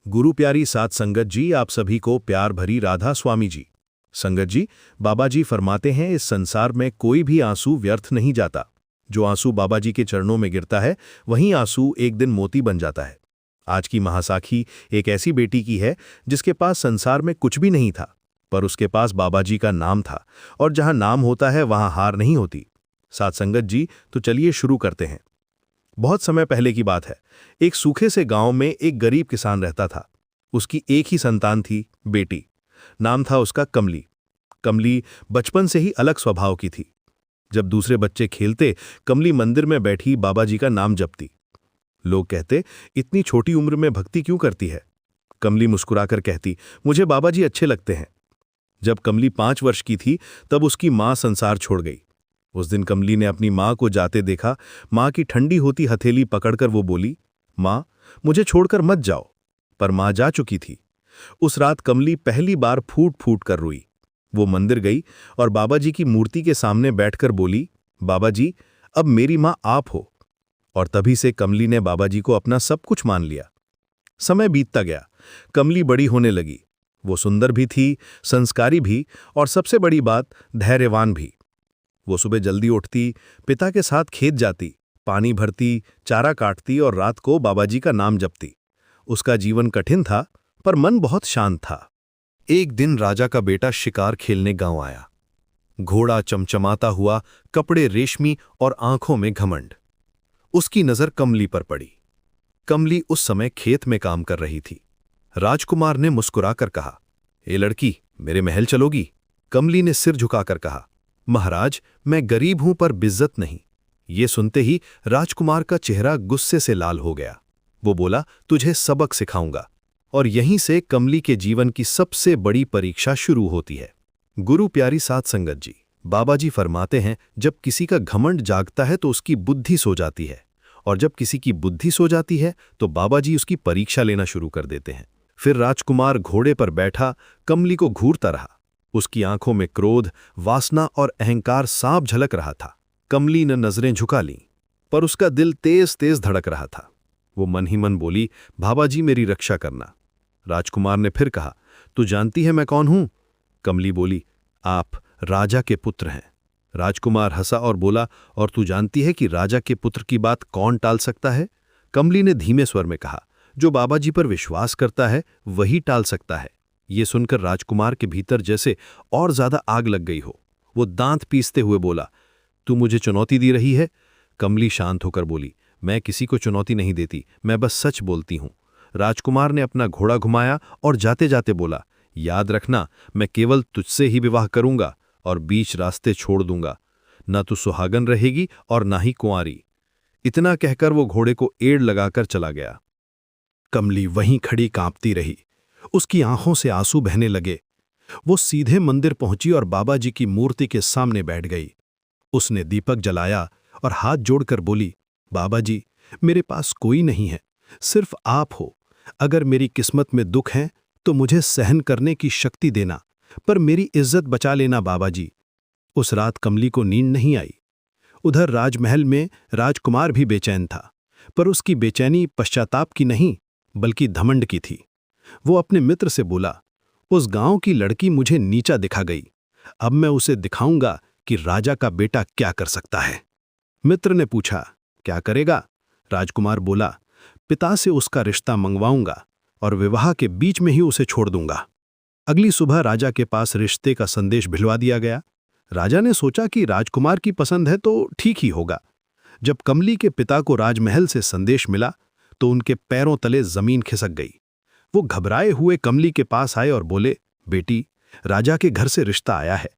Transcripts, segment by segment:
गुरु प्यारी सात संगत जी, आप सभी को प्यार भरी राधा स्वामी जी। संगत जी, बाबा जी फरमाते हैं, इस संसार में कोई भी आंसू व्यर्थ नहीं जाता। जो आंसू बाबा जी के चरणों में गिरता है, वहीं आंसू एक दिन मोती बन जाता है। आज की महासाखी एक ऐसी बेटी की है जिसके पास संसार में कुछ भी नहीं था, पर उसके पास बाबा जी का नाम था, और जहां नाम होता है वहां हार नहीं होती। सात संगत जी, तो चलिए शुरू करते हैं। बहुत समय पहले की बात है। एक सूखे से गांव में एक गरीब किसान रहता था। उसकी एक ही संतान थी, बेटी। नाम था उसका कमली। कमली बचपन से ही अलग स्वभाव की थी। जब दूसरे बच्चे खेलते, कमली मंदिर में बैठी बाबा जी का नाम जपती। लोग कहते, इतनी छोटी उम्र में भक्ति क्यों करती है? कमली मुस्कुराकर कहती, मुझे बाबा जी अच्छे लगते हैं। जब कमली 5 वर्ष की थी, तब उसकी मां संसार छोड़ गई। उस दिन कमली ने अपनी मां को जाते देखा। मां की ठंडी होती हथेली पकड़कर वो बोली, मां, मुझे छोड़कर मत जाओ। पर मां जा चुकी थी। उस रात कमली पहली बार फूट फूट कर रोई। वो मंदिर गई और बाबा जी की मूर्ति के सामने बैठकर बोली, बाबा जी, अब मेरी मां आप हो। और तभी से कमली ने बाबा जी को अपना सब कुछ मान लिया। समय बीतता गया। कमली बड़ी होने लगी। वो सुंदर भी थी, संस्कारी भी, और सबसे बड़ी बात, धैर्यवान भी। वो सुबह जल्दी उठती, पिता के साथ खेत जाती, पानी भरती, चारा काटती और रात को बाबा जी का नाम जपती। उसका जीवन कठिन था, पर मन बहुत शांत था। एक दिन राजा का बेटा शिकार खेलने गांव आया। घोड़ा चमचमाता हुआ, कपड़े रेशमी और आंखों में घमंड। उसकी नजर कमली पर पड़ी। कमली उस समय खेत में काम कर रही थी। राजकुमार ने मुस्कुराकर कहा, ए लड़की, मेरे महल चलोगी? कमली ने सिर झुकाकर कहा, महाराज, मैं गरीब हूं पर बिज्जत नहीं। ये सुनते ही राजकुमार का चेहरा गुस्से से लाल हो गया। वो बोला, तुझे सबक सिखाऊंगा। और यहीं से कमली के जीवन की सबसे बड़ी परीक्षा शुरू होती है। गुरु प्यारी सात संगत जी, बाबा जी फरमाते हैं, जब किसी का घमंड जागता है तो उसकी बुद्धि सो जाती है, और जब किसी की बुद्धि सो जाती है तो बाबा जी उसकी परीक्षा लेना शुरू कर देते हैं। फिर राजकुमार घोड़े पर बैठा कमली को घूरता रहा। उसकी आंखों में क्रोध, वासना और अहंकार साफ झलक रहा था। कमली ने नजरें झुका लीं, पर उसका दिल तेज तेज धड़क रहा था। वो मन ही मन बोली, बाबा जी, मेरी रक्षा करना। राजकुमार ने फिर कहा, तू जानती है मैं कौन हूं? कमली बोली, आप राजा के पुत्र हैं। राजकुमार हंसा और बोला, और तू जानती है कि राजा के पुत्र की बात कौन टाल सकता है? कमली ने धीमे स्वर में कहा, जो बाबा जी पर विश्वास करता है वही टाल सकता है। ये सुनकर राजकुमार के भीतर जैसे और ज्यादा आग लग गई हो। वो दांत पीसते हुए बोला, तू मुझे चुनौती दे रही है? कमली शांत होकर बोली, मैं किसी को चुनौती नहीं देती, मैं बस सच बोलती हूं। राजकुमार ने अपना घोड़ा घुमाया और जाते जाते बोला, याद रखना, मैं केवल तुझसे ही विवाह करूंगा और बीच रास्ते छोड़ दूंगा। न तू सुहागन रहेगी और ना ही कुंवारी। इतना कहकर वो घोड़े को एड़ लगाकर चला गया। कमली वहीं खड़ी कांपती रही। उसकी आंखों से आंसू बहने लगे। वो सीधे मंदिर पहुंची और बाबा जी की मूर्ति के सामने बैठ गई। उसने दीपक जलाया और हाथ जोड़कर बोली, बाबा जी, मेरे पास कोई नहीं है, सिर्फ आप हो। अगर मेरी किस्मत में दुख है तो मुझे सहन करने की शक्ति देना, पर मेरी इज्जत बचा लेना बाबा जी। उस रात कमली को नींद नहीं आई। उधर राजमहल में राजकुमार भी बेचैन था, पर उसकी बेचैनी पश्चाताप की नहीं, बल्कि घमंड की थी। वो अपने मित्र से बोला, उस गांव की लड़की मुझे नीचा दिखा गई, अब मैं उसे दिखाऊंगा कि राजा का बेटा क्या कर सकता है। मित्र ने पूछा, क्या करेगा? राजकुमार बोला, पिता से उसका रिश्ता मंगवाऊंगा और विवाह के बीच में ही उसे छोड़ दूंगा। अगली सुबह राजा के पास रिश्ते का संदेश भिजवा दिया गया। राजा ने सोचा कि राजकुमार की पसंद है तो ठीक ही होगा। जब कमली के पिता को राजमहल से संदेश मिला तो उनके पैरों तले जमीन खिसक गई। वो घबराए हुए कमली के पास आए और बोले, बेटी, राजा के घर से रिश्ता आया है।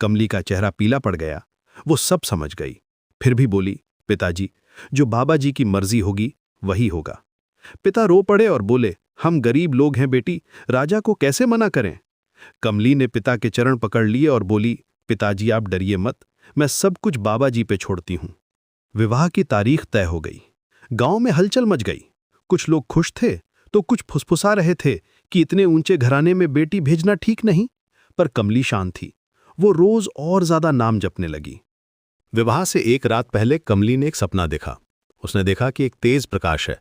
कमली का चेहरा पीला पड़ गया। वो सब समझ गई, फिर भी बोली, पिताजी, जो बाबा जी की मर्जी होगी वही होगा। पिता रो पड़े और बोले, हम गरीब लोग हैं बेटी, राजा को कैसे मना करें? कमली ने पिता के चरण पकड़ लिए और बोली, पिताजी, आप डरिए मत, मैं सब कुछ बाबा जी पे छोड़ती हूं। विवाह की तारीख तय हो गई। गांव में हलचल मच गई। कुछ लोग खुश थे तो कुछ फुसफुसा रहे थे कि इतने ऊंचे घराने में बेटी भेजना ठीक नहीं। पर कमली शांत थी। वो रोज और ज्यादा नाम जपने लगी। विवाह से एक रात पहले कमली ने एक सपना देखा। उसने देखा कि एक तेज प्रकाश है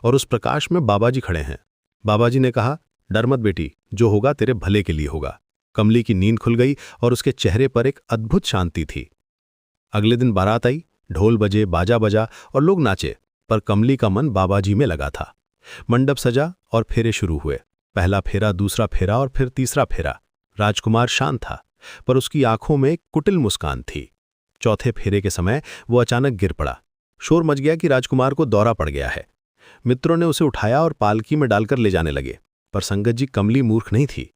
और उस प्रकाश में बाबा जी खड़े हैं। बाबाजी ने कहा, डर मत बेटी, जो होगा तेरे भले के लिए होगा। कमली की नींद खुल गई और उसके चेहरे पर एक अद्भुत शांति थी। अगले दिन बारात आई, ढोल बजे, बाजा बजा और लोग नाचे, पर कमली का मन बाबाजी में लगा था। मंडप सजा और फेरे शुरू हुए। पहला फेरा, दूसरा फेरा और फिर तीसरा फेरा। राजकुमार शांत था, पर उसकी आंखों में एक कुटिल मुस्कान थी। चौथे फेरे के समय वो अचानक गिर पड़ा। शोर मच गया कि राजकुमार को दौरा पड़ गया है। मित्रों ने उसे उठाया और पालकी में डालकर ले जाने लगे, पर संगत जी, कमली मूर्ख नहीं थी।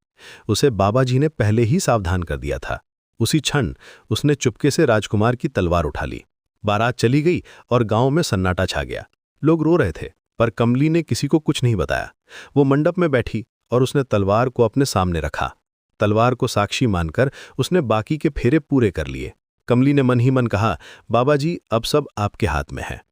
उसे बाबाजी ने पहले ही सावधान कर दिया था। उसी क्षण उसने चुपके से राजकुमार की तलवार उठा ली। बारात चली गई और गांव में सन्नाटा छा गया। लोग रो रहे थे, पर कमली ने किसी को कुछ नहीं बताया। वो मंडप में बैठी और उसने तलवार को अपने सामने रखा। तलवार को साक्षी मानकर उसने बाकी के फेरे पूरे कर लिए। कमली ने मन ही मन कहा, बाबाजी, अब सब आपके हाथ में है।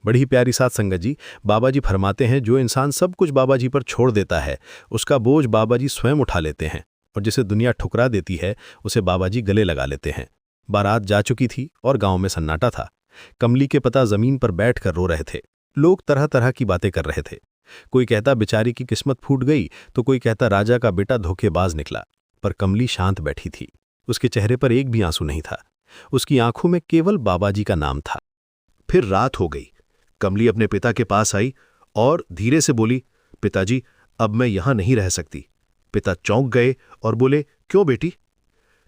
बड़ी प्यारी साथ संगत जी, बाबाजी फरमाते हैं, जो इंसान सब कुछ बाबाजी पर छोड़ देता है, उसका बोझ बाबाजी स्वयं उठा लेते हैं, और जिसे दुनिया ठुकरा देती है, उसे बाबाजी गले लगा लेते हैं। बारात जा चुकी थी और गांव में सन्नाटा था। कमली के पिता जमीन पर बैठकर रो रहे थे। लोग तरह तरह की बातें कर रहे थे। कोई कहता बेचारी की किस्मत फूट गई, तो कोई कहता राजा का बेटा धोखेबाज निकला। पर कमली शांत बैठी थी। उसके चेहरे पर एक भी आंसू नहीं था। उसकी आंखों में केवल बाबाजी का नाम था। फिर रात हो गई। कमली अपने पिता के पास आई और धीरे से बोली, पिताजी, अब मैं यहां नहीं रह सकती। पिता चौंक गए और बोले, क्यों बेटी?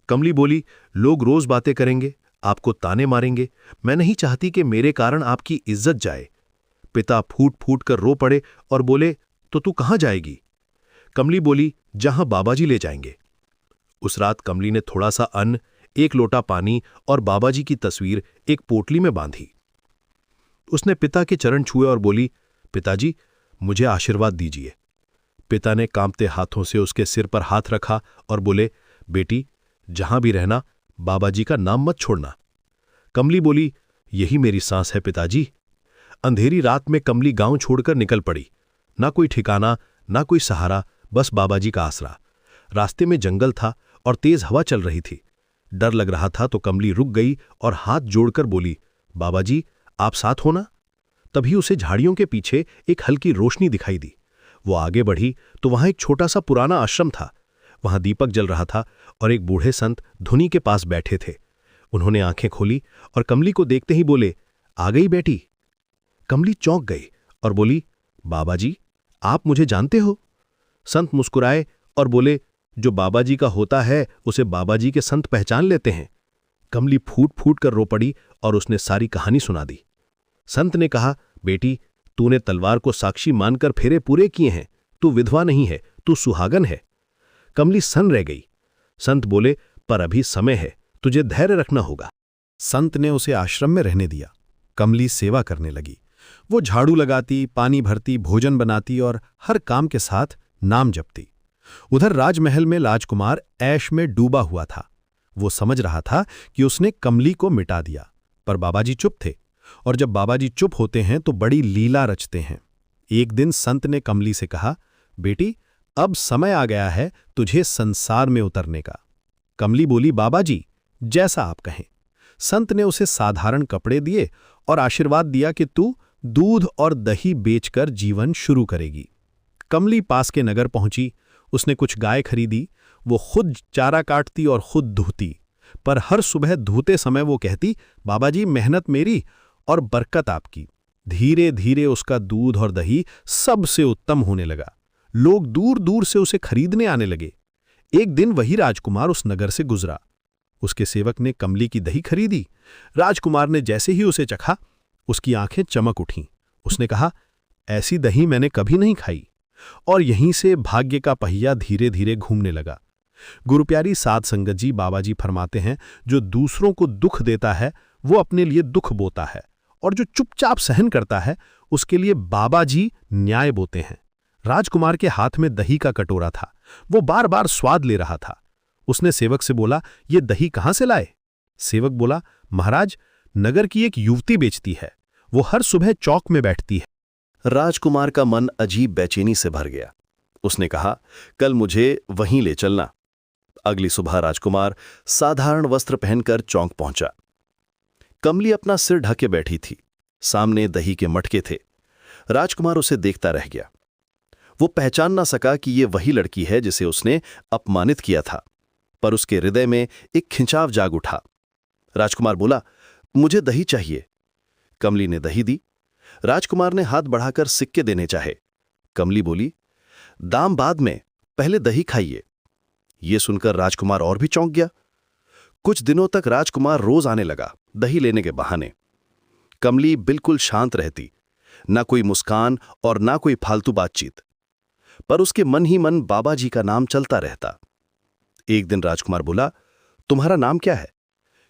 कमली बोली, लोग रोज बातें करेंगे, आपको ताने मारेंगे। मैं नहीं चाहती कि मेरे कारण आपकी इज्जत जाए। पिता फूट फूट कर रो पड़े और बोले, तो तू कहां जाएगी? कमली बोली, जहां बाबाजी ले जाएंगे। उस रात कमली ने थोड़ा सा अन्न, एक लोटा पानी और बाबाजी की तस्वीर एक पोटली में बांधी। उसने पिता के चरण छुए और बोली, पिताजी, मुझे आशीर्वाद दीजिए। पिता ने कांपते हाथों से उसके सिर पर हाथ रखा और बोले, बेटी, जहां भी रहना, बाबाजी का नाम मत छोड़ना। कमली बोली, यही मेरी सांस है पिताजी। अंधेरी रात में कमली गांव छोड़कर निकल पड़ी। ना कोई ठिकाना, ना कोई सहारा, बस बाबाजी का आसरा। रास्ते में जंगल था और तेज हवा चल रही थी। डर लग रहा था तो कमली रुक गई और हाथ जोड़कर बोली, बाबाजी, आप साथ हो ना? तभी उसे झाड़ियों के पीछे एक हल्की रोशनी दिखाई दी। वो आगे बढ़ी तो वहां एक छोटा सा पुराना आश्रम था। वहां दीपक जल रहा था और एक बूढ़े संत धुनी के पास बैठे थे। उन्होंने आंखें खोली और कमली को देखते ही बोले, आ गई बेटी? कमली चौंक गई और बोली, बाबाजी, आप मुझे जानते हो? संत मुस्कुराए और बोले, जो बाबाजी का होता है उसे बाबाजी के संत पहचान लेते हैं। कमली फूट फूट कर रो पड़ी और उसने सारी कहानी सुना दी। संत ने कहा, बेटी, तूने तलवार को साक्षी मानकर फेरे पूरे किए हैं। तू विधवा नहीं है, तू सुहागन है। कमली सन रह गई। संत बोले, पर अभी समय है, तुझे धैर्य रखना होगा। संत ने उसे आश्रम में रहने दिया। कमली सेवा करने लगी। वो झाड़ू लगाती, पानी भरती, भोजन बनाती और हर काम के साथ नाम जपती। उधर राजमहल में राजकुमार ऐश में डूबा हुआ था। वो समझ रहा था कि उसने कमली को मिटा दिया, पर बाबाजी चुप थे, और जब बाबाजी चुप होते हैं तो बड़ी लीला रचते हैं। एक दिन संत ने कमली से कहा, बेटी, अब समय आ गया है तुझे संसार में उतरने का। कमली बोली, बाबाजी, जैसा आप कहें। संत ने उसे साधारण कपड़े दिए और आशीर्वाद दिया कि तू दूध और दही बेचकर जीवन शुरू करेगी। कमली पास के नगर पहुंची। उसने कुछ गाय खरीदी। वो खुद चारा काटती और खुद धोती, पर हर सुबह धोते समय वो कहती, बाबाजी, मेहनत मेरी और बरकत आपकी। धीरे धीरे उसका दूध और दही सबसे उत्तम होने लगा। लोग दूर दूर से उसे खरीदने आने लगे। एक दिन वही राजकुमार उस नगर से गुजरा। उसके सेवक ने कमली की दही खरीदी। राजकुमार ने जैसे ही उसे चखा, उसकी आंखें चमक उठीं। उसने कहा, ऐसी दही मैंने कभी नहीं खाई। और यहीं से भाग्य का पहिया धीरे धीरे घूमने लगा। गुरुप्यारी साध संगत जी, बाबाजी फरमाते हैं, जो दूसरों को दुख देता है वो अपने लिए दुख बोता है, और जो चुपचाप सहन करता है उसके लिए बाबाजी न्याय बोते हैं। राजकुमार के हाथ में दही का कटोरा था। वो बार बार स्वाद ले रहा था। उसने सेवक से बोला, ये दही कहां से लाए? सेवक बोला, महाराज, नगर की एक युवती बेचती है। वो हर सुबह चौक में बैठती है। राजकुमार का मन अजीब बेचैनी से भर गया। उसने कहा, कल मुझे वहीं ले चलना। अगली सुबह राजकुमार साधारण वस्त्र पहनकर चौक पहुंचा। कमली अपना सिर ढके बैठी थी। सामने दही के मटके थे। राजकुमार उसे देखता रह गया। वो पहचान ना सका कि ये वही लड़की है जिसे उसने अपमानित किया था, पर उसके हृदय में एक खिंचाव जाग उठा। राजकुमार बोला, मुझे दही चाहिए। कमली ने दही दी। राजकुमार ने हाथ बढ़ाकर सिक्के देने चाहे। कमली बोली, दाम बाद में, पहले दही खाइए। ये सुनकर राजकुमार और भी चौंक गया। कुछ दिनों तक राजकुमार रोज आने लगा, दही लेने के बहाने। कमली बिल्कुल शांत रहती, ना कोई मुस्कान और ना कोई फालतू बातचीत, पर उसके मन ही मन बाबा जी का नाम चलता रहता। एक दिन राजकुमार बोला, तुम्हारा नाम क्या है?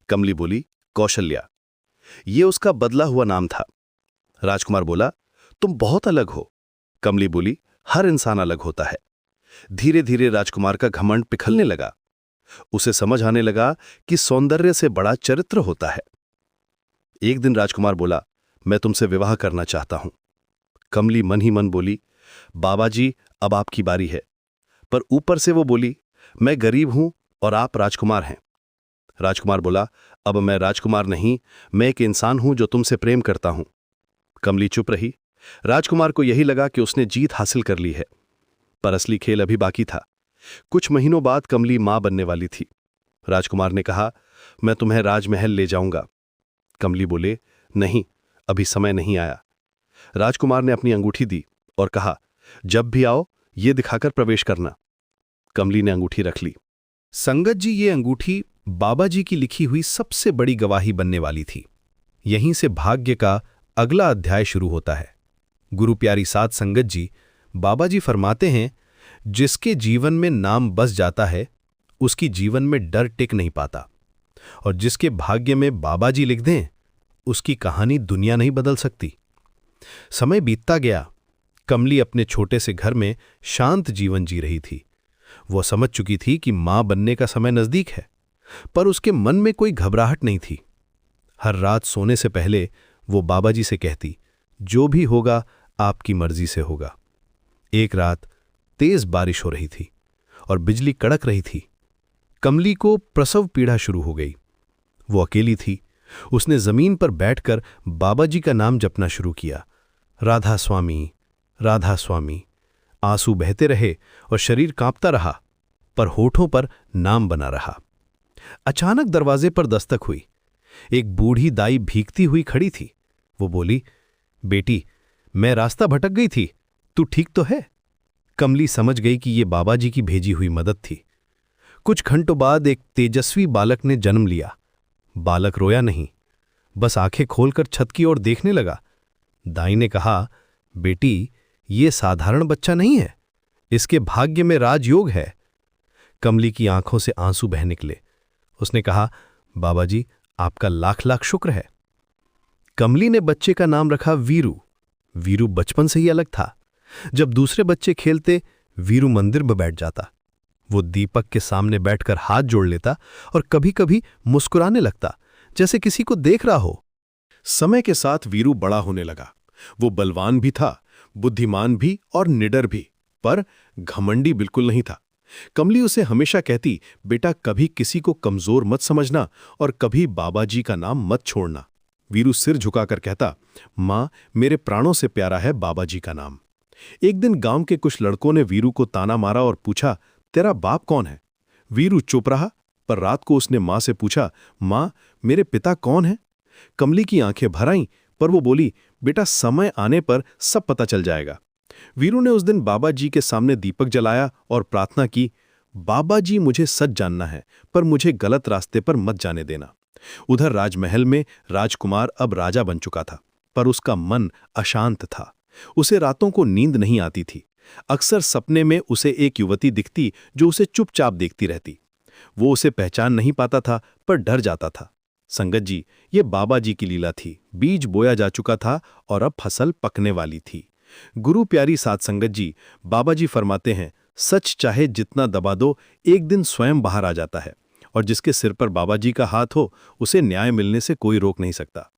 कमली बोली, कौशल्या। ये उसका बदला हुआ नाम था। राजकुमार बोला, तुम बहुत अलग हो। कमली बोली, हर इंसान अलग होता है। धीरे धीरे राजकुमार का घमंड पिघलने लगा। उसे समझ आने लगा कि सौंदर्य से बड़ा चरित्र होता है। एक दिन राजकुमार बोला, मैं तुमसे विवाह करना चाहता हूं। कमली मन ही मन बोली, बाबा जी, अब आपकी बारी है। पर ऊपर से वो बोली, मैं गरीब हूं और आप राजकुमार हैं। राजकुमार बोला, अब मैं राजकुमार नहीं, मैं एक इंसान हूं जो तुमसे प्रेम करता हूं। कमली चुप रही। राजकुमार को यही लगा कि उसने जीत हासिल कर ली है, पर असली खेल अभी बाकी था। कुछ महीनों बाद कमली मां बनने वाली थी। राजकुमार ने कहा, मैं तुम्हें राजमहल ले जाऊंगा। कमली बोले, नहीं, अभी समय नहीं आया। राजकुमार ने अपनी अंगूठी दी और कहा, जब भी आओ ये दिखाकर प्रवेश करना। कमली ने अंगूठी रख ली। संगत जी, ये अंगूठी बाबा जी की लिखी हुई सबसे बड़ी गवाही बनने वाली थी। यहीं से भाग्य का अगला अध्याय शुरू होता है। गुरु प्यारी साध संगत जी, बाबा जी फरमाते हैं, जिसके जीवन में नाम बस जाता है उसकी जीवन में डर टिक नहीं पाता, और जिसके भाग्य में बाबा जी लिख दें उसकी कहानी दुनिया नहीं बदल सकती। समय बीतता गया। कमली अपने छोटे से घर में शांत जीवन जी रही थी। वो समझ चुकी थी कि मां बनने का समय नजदीक है, पर उसके मन में कोई घबराहट नहीं थी। हर रात सोने से पहले वो बाबा जी से कहती, जो भी होगा आपकी मर्जी से होगा। एक रात तेज बारिश हो रही थी और बिजली कड़क रही थी। कमली को प्रसव पीड़ा शुरू हो गई। वो अकेली थी। उसने जमीन पर बैठकर बाबा जी का नाम जपना शुरू किया, राधा स्वामी, राधा स्वामी। आंसू बहते रहे और शरीर कांपता रहा, पर होठों पर नाम बना रहा। अचानक दरवाजे पर दस्तक हुई। एक बूढ़ी दाई भीगती हुई खड़ी थी। वो बोली, बेटी, मैं रास्ता भटक गई थी, तू ठीक तो है? कमली समझ गई कि ये बाबा जी की भेजी हुई मदद थी। कुछ घंटों बाद एक तेजस्वी बालक ने जन्म लिया। बालक रोया नहीं, बस आंखें खोलकर छत की ओर देखने लगा। दाई ने कहा, बेटी, ये साधारण बच्चा नहीं है, इसके भाग्य में राजयोग है। कमली की आंखों से आंसू बह निकले। उसने कहा, बाबा जी, आपका लाख लाख शुक्र है। कमली ने बच्चे का नाम रखा वीरू। वीरू बचपन से ही अलग था। जब दूसरे बच्चे खेलते, वीरू मंदिर में बैठ जाता। वो दीपक के सामने बैठकर हाथ जोड़ लेता और कभी कभी मुस्कुराने लगता, जैसे किसी को देख रहा हो। समय के साथ वीरू बड़ा होने लगा। वो बलवान भी था, बुद्धिमान भी और निडर भी, पर घमंडी बिल्कुल नहीं था। कमली उसे हमेशा कहती, बेटा, कभी किसी को कमजोर मत समझना और कभी बाबा जी का नाम मत छोड़ना। वीरू सिर झुकाकर कहता, मां, मेरे प्राणों से प्यारा है बाबा जी का नाम। एक दिन गांव के कुछ लड़कों ने वीरू को ताना मारा और पूछा, तेरा बाप कौन है? वीरू चुप रहा, पर रात को उसने मां से पूछा, मां, मेरे पिता कौन है? कमली की आंखें भर आईं, पर वो बोली, बेटा, समय आने पर सब पता चल जाएगा। वीरू ने उस दिन बाबा जी के सामने दीपक जलाया और प्रार्थना की, बाबा जी, मुझे सच जानना है, पर मुझे गलत रास्ते पर मत जाने देना। उधर राजमहल में राजकुमार अब राजा बन चुका था, पर उसका मन अशांत था। उसे रातों को नींद नहीं आती थी। अक्सर सपने में उसे एक युवती दिखती जो उसे चुपचाप देखती रहती। वो उसे पहचान नहीं पाता था, पर डर जाता था। संगत जी, ये बाबा जी की लीला थी। बीज बोया जा चुका था और अब फसल पकने वाली थी। गुरु प्यारी साध संगत जी, बाबा जी फरमाते हैं, सच चाहे जितना दबा दो, एक दिन स्वयं बाहर आ जाता है, और जिसके सिर पर बाबा जी का हाथ हो, उसे न्याय मिलने से कोई रोक नहीं सकता।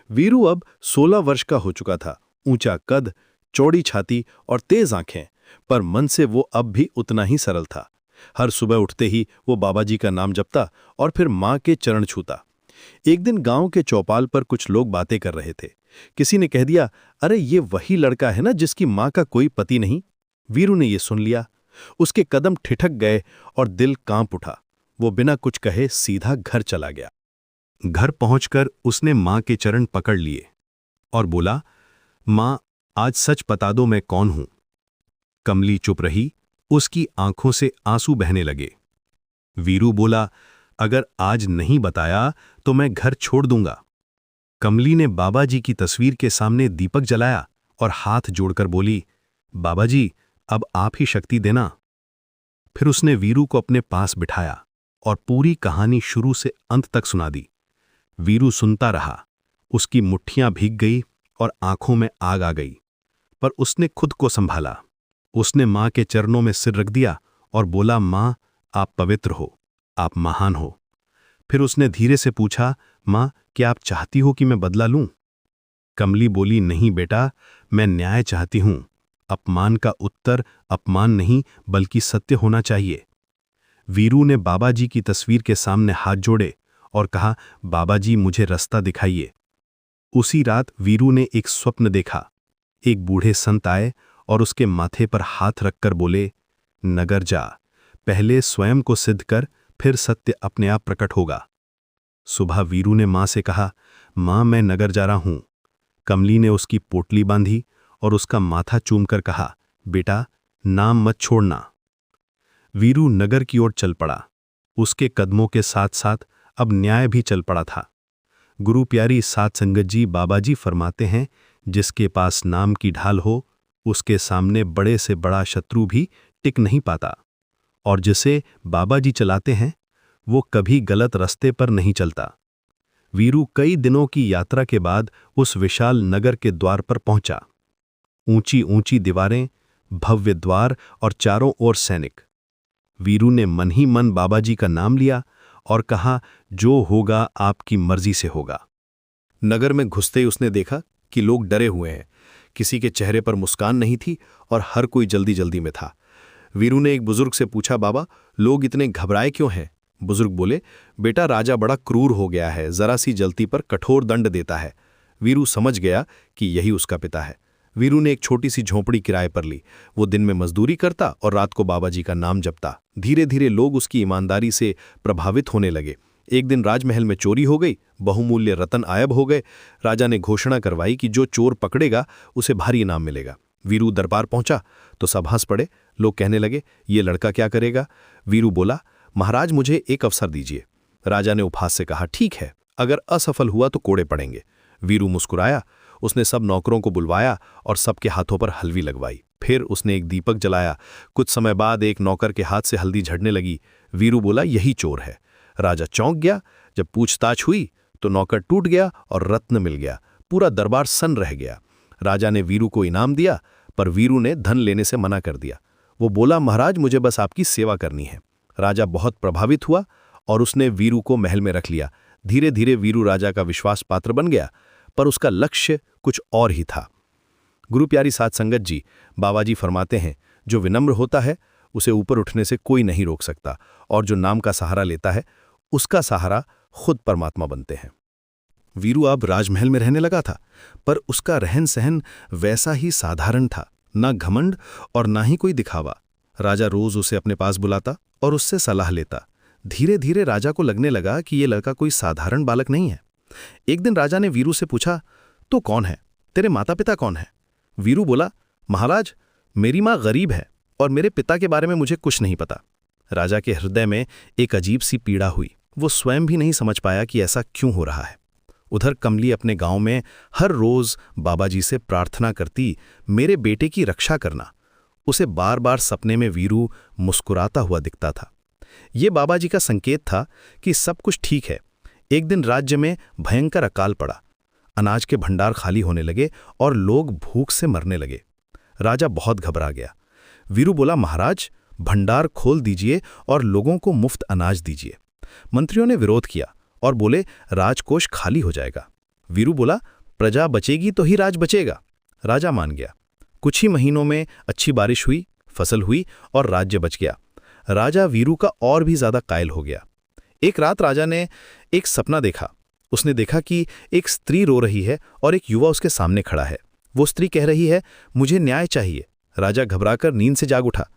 वीरू अब 16 वर्ष का हो चुका था। ऊंचा कद, चौड़ी छाती और तेज आंखें, पर मन से वो अब भी उतना ही सरल था। हर सुबह उठते ही वो बाबा जी का नाम जपता और फिर मां के चरण छूता। एक दिन गांव के चौपाल पर कुछ लोग बातें कर रहे थे। किसी ने कह दिया, अरे ये वही लड़का है ना जिसकी मां का कोई पति नहीं। वीरू ने ये सुन लिया। उसके कदम ठिठक गए और दिल कांप उठा। वो बिना कुछ कहे सीधा घर चला गया। घर पहुंचकर उसने मां के चरण पकड़ लिए और बोला, मां, आज सच बता दो मैं कौन हूं। कमली चुप रही। उसकी आंखों से आंसू बहने लगे। वीरू बोला, अगर आज नहीं बताया तो मैं घर छोड़ दूंगा। कमली ने बाबा जी की तस्वीर के सामने दीपक जलाया और हाथ जोड़कर बोली, बाबा जी, अब आप ही शक्ति देना। फिर उसने वीरू को अपने पास बिठाया और पूरी कहानी शुरू से अंत तक सुना दी। वीरू सुनता रहा। उसकी मुट्ठियां भीग गई और आंखों में आग आ गई, पर उसने खुद को संभाला। उसने मां के चरणों में सिर रख दिया और बोला, मां, आप पवित्र हो, आप महान हो। फिर उसने धीरे से पूछा, मां, क्या आप चाहती हो कि मैं बदला लूं? कमली बोली, नहीं बेटा, मैं न्याय चाहती हूं। अपमान का उत्तर अपमान नहीं बल्कि सत्य होना चाहिए। वीरू ने बाबा जी की तस्वीर के सामने हाथ जोड़े और कहा, बाबा जी, मुझे रास्ता दिखाइए। उसी रात वीरू ने एक स्वप्न देखा। एक बूढ़े संत आए और उसके माथे पर हाथ रखकर बोले, नगर जा, पहले स्वयं को सिद्ध कर, फिर सत्य अपने आप प्रकट होगा। सुबह वीरू ने मां से कहा, मां, मैं नगर जा रहा हूं। कमली ने उसकी पोटली बांधी और उसका माथा चूमकर कहा, बेटा, नाम मत छोड़ना। वीरू नगर की ओर चल पड़ा। उसके कदमों के साथ साथ अब न्याय भी चल पड़ा था। गुरु प्यारी साध संगत जी बाबा जी फरमाते हैं, जिसके पास नाम की ढाल हो, उसके सामने बड़े से बड़ा शत्रु भी टिक नहीं पाता। और जिसे बाबा जी चलाते हैं, वो कभी गलत रास्ते पर नहीं चलता। वीरू कई दिनों की यात्रा के बाद उस विशाल नगर के द्वार पर पहुंचा। ऊंची ऊंची दीवारें, भव्य द्वार और चारों ओर सैनिक। वीरू ने मन ही मन बाबा जी का नाम लिया और कहा, जो होगा आपकी मर्जी से होगा। नगर में घुसते ही उसने देखा कि लोग डरे हुए हैं। किसी के चेहरे पर मुस्कान नहीं थी और हर कोई जल्दी जल्दी में था। वीरू ने एक बुजुर्ग से पूछा, बाबा, लोग इतने घबराए क्यों हैं? बुजुर्ग बोले, बेटा, राजा बड़ा क्रूर हो गया है, जरा सी जल्दी पर कठोर दंड देता है। वीरू समझ गया कि यही उसका पिता है। वीरू ने एक छोटी सी झोंपड़ी किराए पर ली। वो दिन में मजदूरी करता और रात को बाबा जी का नाम जपता। धीरे धीरे लोग उसकी ईमानदारी से प्रभावित होने लगे। एक दिन राजमहल में चोरी हो गई, बहुमूल्य रतन गायब हो गए। राजा ने घोषणा करवाई कि जो चोर पकड़ेगा उसे भारी इनाम मिलेगा। वीरू दरबार पहुंचा तो सब हंस पड़े। लोग कहने लगे, ये लड़का क्या करेगा? वीरू बोला, महाराज, मुझे एक अवसर दीजिए। राजा ने उपहास से कहा, ठीक है, अगर असफल हुआ तो कोड़े पड़ेंगे। वीरू मुस्कुराया। उसने सब नौकरों को बुलवाया और सबके हाथों पर हल्दी लगवाई। फिर उसने एक दीपक जलाया। कुछ समय बाद एक नौकर के हाथ से हल्दी झड़ने लगी। वीरू बोला, यही चोर है। राजा चौंक गया। जब पूछताछ हुई तो नौकर टूट गया और रत्न मिल गया। पूरा दरबार सन्न रह गया। राजा ने वीरू को इनाम दिया, पर वीरू ने धन लेने से मना कर दिया। वो बोला, महाराज, मुझे बस आपकी सेवा करनी है। राजा बहुत प्रभावित हुआ और उसने वीरू को महल में रख लिया। धीरे धीरे वीरू राजा का विश्वास पात्र बन गया, पर उसका लक्ष्य कुछ और ही था। गुरु प्यारी साध संगत जी बाबा जी फरमाते हैं, जो विनम्र होता है उसे ऊपर उठने से कोई नहीं रोक सकता, और जो नाम का सहारा लेता है उसका सहारा खुद परमात्मा बनते हैं। वीरू अब राजमहल में रहने लगा था, पर उसका रहन सहन वैसा ही साधारण था, ना घमंड और ना ही कोई दिखावा। राजा रोज उसे अपने पास बुलाता और उससे सलाह लेता। धीरे धीरे राजा को लगने लगा कि ये लड़का कोई साधारण बालक नहीं है। एक दिन राजा ने वीरू से पूछा, तो कौन है? तेरे माता पिता कौन है? वीरू बोला, महाराज, मेरी माँ गरीब है और मेरे पिता के बारे में मुझे कुछ नहीं पता। राजा के हृदय में एक अजीब सी पीड़ा हुई। वो स्वयं भी नहीं समझ पाया कि ऐसा क्यों हो रहा है। उधर कमली अपने गांव में हर रोज बाबा जी से प्रार्थना करती, मेरे बेटे की रक्षा करना। उसे बार बार सपने में वीरू मुस्कुराता हुआ दिखता था। ये बाबा जी का संकेत था कि सब कुछ ठीक है। एक दिन राज्य में भयंकर अकाल पड़ा। अनाज के भंडार खाली होने लगे और लोग भूख से मरने लगे। राजा बहुत घबरा गया। वीरू बोला, महाराज, भंडार खोल दीजिए और लोगों को मुफ्त अनाज दीजिए। मंत्रियों ने विरोध किया और बोले, राजकोष खाली हो जाएगा। वीरू बोला, प्रजा बचेगी तो ही राज बचेगा। राजा मान गया। कुछ ही महीनों में अच्छी बारिश हुई, फसल हुई और राज्य बच गया। राजा वीरू का और भी ज्यादा कायल हो गया। एक रात राजा ने एक सपना देखा। उसने देखा कि एक स्त्री रो रही है और एक युवा उसके सामने खड़ा है। वो स्त्री कह रही है, मुझे न्याय चाहिए, राजा घबराकर नींद से जाग उठा।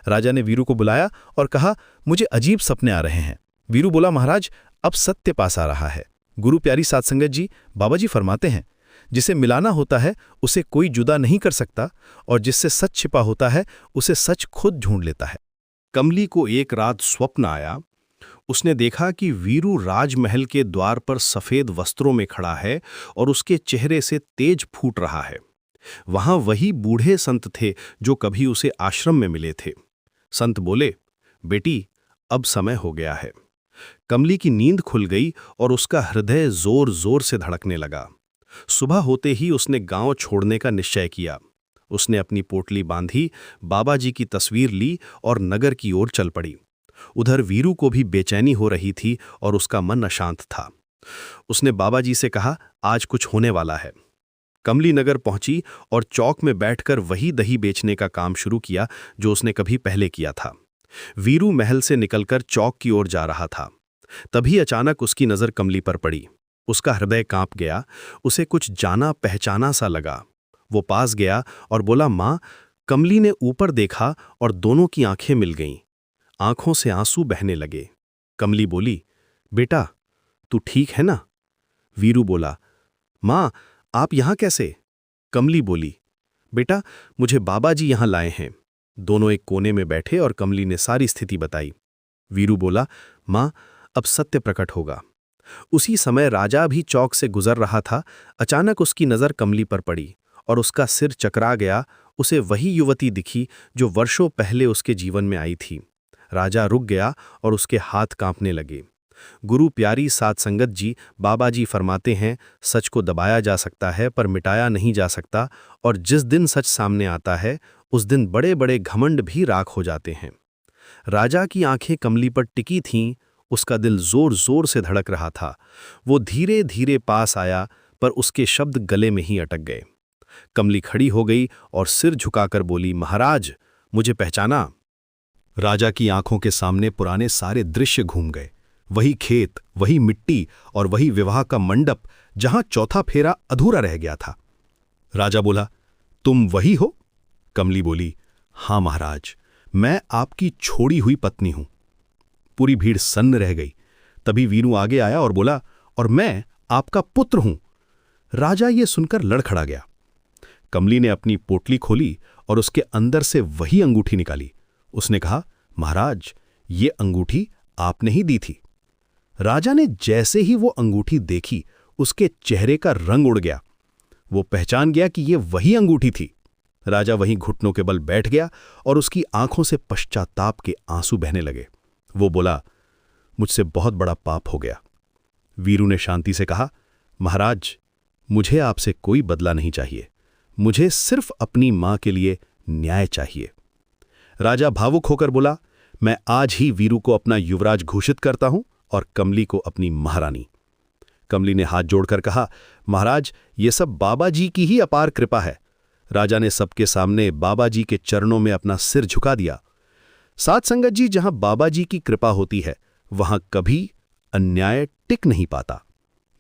राजा ने वीरू को बुलाया और कहा, मुझे अजीब सपने आ रहे हैं। वीरू बोला, महाराज, अब सत्य पास आ रहा है। गुरु प्यारी साध संगत जी, बाबा जी फरमाते हैं, जिसे मिलाना होता है उसे कोई जुदा नहीं कर सकता, और जिससे सच छिपा होता है उसे सच खुद ढूंढ लेता है। कमली को एक रात स्वप्न आया। उसने देखा कि वीरू राजमहल के द्वार पर सफेद वस्त्रों में खड़ा है और उसके चेहरे से तेज फूट रहा है। वहां वही बूढ़े संत थे जो कभी उसे आश्रम में मिले थे। संत बोले, बेटी, अब समय हो गया है। कमली की नींद खुल गई और उसका हृदय जोर जोर से धड़कने लगा। सुबह होते ही उसने गांव छोड़ने का निश्चय किया। उसने अपनी पोटली बांधी, बाबा जी की तस्वीर ली और नगर की ओर चल पड़ी। उधर वीरू को भी बेचैनी हो रही थी और उसका मन अशांत था। उसने बाबा जी से कहा, आज कुछ होने वाला है। कमली नगर पहुंची और चौक में बैठकर वही दही बेचने का काम शुरू किया जो उसने कभी पहले किया था। वीरू महल से निकलकर चौक की ओर जा रहा था। तभी अचानक उसकी नजर कमली पर पड़ी। उसका हृदय कांप गया। उसे कुछ जाना पहचाना सा लगा। वो पास गया और बोला, माँ। कमली ने ऊपर देखा और दोनों की आंखें मिल गईं। आंखों से आंसू बहने लगे। कमली बोली, बेटा, तू ठीक है ना? वीरू बोला, माँ, आप यहां कैसे? कमली बोली, बेटा, मुझे बाबा जी यहां लाए हैं। दोनों एक कोने में बैठे और कमली ने सारी स्थिति बताई। वीरू बोला, माँ, अब सत्य प्रकट होगा। उसी समय राजा भी चौक से गुजर रहा था। अचानक उसकी नजर कमली पर पड़ी और उसका सिर चकरा गया। उसे वही युवती दिखी जो वर्षों पहले उसके जीवन में आई थी। राजा रुक गया और उसके हाथ कांपने लगे। गुरु प्यारी साध संगत जी, बाबा जी फरमाते हैं, सच को दबाया जा सकता है पर मिटाया नहीं जा सकता, और जिस दिन सच सामने आता है उस दिन बड़े बड़े घमंड भी राख हो जाते हैं। राजा की आंखें कमली पर टिकी थीं। उसका दिल जोर जोर से धड़क रहा था। वो धीरे धीरे पास आया पर उसके शब्द गले में ही अटक गए। कमली खड़ी हो गई और सिर झुकाकर बोली, महाराज, मुझे पहचाना? राजा की आंखों के सामने पुराने सारे दृश्य घूम गए। वही खेत, वही मिट्टी और वही विवाह का मंडप जहां चौथा फेरा अधूरा रह गया था। राजा बोला, तुम वही हो? कमली बोली, हां महाराज, मैं आपकी छोड़ी हुई पत्नी हूं। पूरी भीड़ सन्न रह गई। तभी वीरू आगे आया और बोला, और मैं आपका पुत्र हूं। राजा ये सुनकर लड़खड़ा गया। कमली ने अपनी पोटली खोली और उसके अंदर से वही अंगूठी निकाली। उसने कहा, महाराज, ये अंगूठी आपने ही दी थी। राजा ने जैसे ही वो अंगूठी देखी, उसके चेहरे का रंग उड़ गया। वो पहचान गया कि ये वही अंगूठी थी। राजा वहीं घुटनों के बल बैठ गया और उसकी आंखों से पश्चाताप के आंसू बहने लगे। वो बोला, मुझसे बहुत बड़ा पाप हो गया। वीरू ने शांति से कहा, महाराज, मुझे आपसे कोई बदला नहीं चाहिए। मुझे सिर्फ अपनी मां के लिए न्याय चाहिए। राजा भावुक होकर बोला, मैं आज ही वीरू को अपना युवराज घोषित करता हूं और कमली को अपनी महारानी। कमली ने हाथ जोड़कर कहा, महाराज, ये सब बाबा जी की ही अपार कृपा है। राजा ने सबके सामने बाबा जी के चरणों में अपना सिर झुका दिया। साध संगत जी, जहां बाबा जी की कृपा होती है वहां कभी अन्याय टिक नहीं पाता।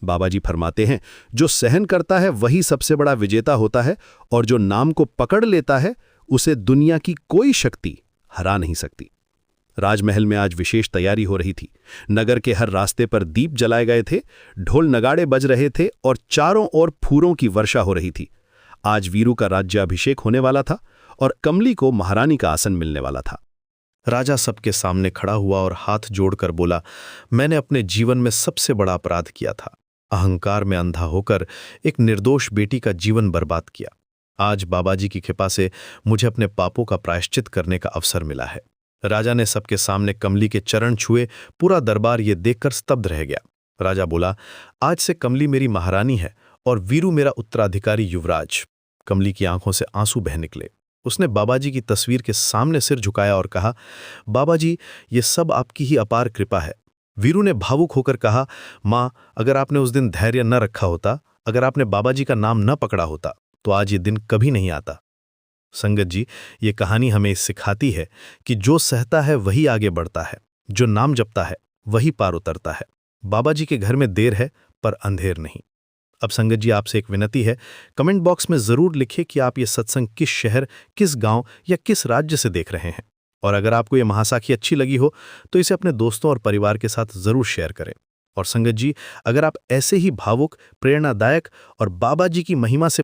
बाबा जी फरमाते हैं, जो सहन करता है वही सबसे बड़ा विजेता होता है, और जो नाम को पकड़ लेता है उसे दुनिया की कोई शक्ति हरा नहीं सकती। राजमहल में आज विशेष तैयारी हो रही थी। नगर के हर रास्ते पर दीप जलाए गए थे, ढोल नगाड़े बज रहे थे और चारों ओर फूलों की वर्षा हो रही थी। आज वीरू का राज्याभिषेक होने वाला था और कमली को महारानी का आसन मिलने वाला था। राजा सबके सामने खड़ा हुआ और हाथ जोड़कर बोला, मैंने अपने जीवन में सबसे बड़ा अपराध किया था। अहंकार में अंधा होकर एक निर्दोष बेटी का जीवन बर्बाद किया। आज बाबाजी की कृपा से मुझे अपने पापों का प्रायश्चित करने का अवसर मिला है। राजा ने सबके सामने कमली के चरण छुए। पूरा दरबार ये देखकर स्तब्ध रह गया। राजा बोला, आज से कमली मेरी महारानी है और वीरू मेरा उत्तराधिकारी युवराज। कमली की आंखों से आंसू बह निकले। उसने बाबाजी की तस्वीर के सामने सिर झुकाया और कहा, बाबाजी, ये सब आपकी ही अपार कृपा है। वीरू ने भावुक होकर कहा, मां, अगर आपने उस दिन धैर्य न रखा होता, अगर आपने बाबाजी का नाम न पकड़ा होता, तो आज ये दिन कभी नहीं आता। संगत जी, ये कहानी हमें सिखाती है कि जो सहता है वही आगे बढ़ता है, जो नाम जपता है वही पार उतरता है। बाबाजी के घर में देर है पर अंधेर नहीं। अब संगत जी आपसे एक विनती है, कमेंट बॉक्स में जरूर लिखें कि आप ये सत्संग किस शहर, किस गांव या किस राज्य से देख रहे हैं। और अगर आपको ये महासाखी अच्छी लगी हो तो इसे अपने दोस्तों और परिवार के साथ जरूर शेयर करें। और संगत जी, अगर आप ऐसे ही भावुक, प्रेरणादायक और बाबा जी की महिमा से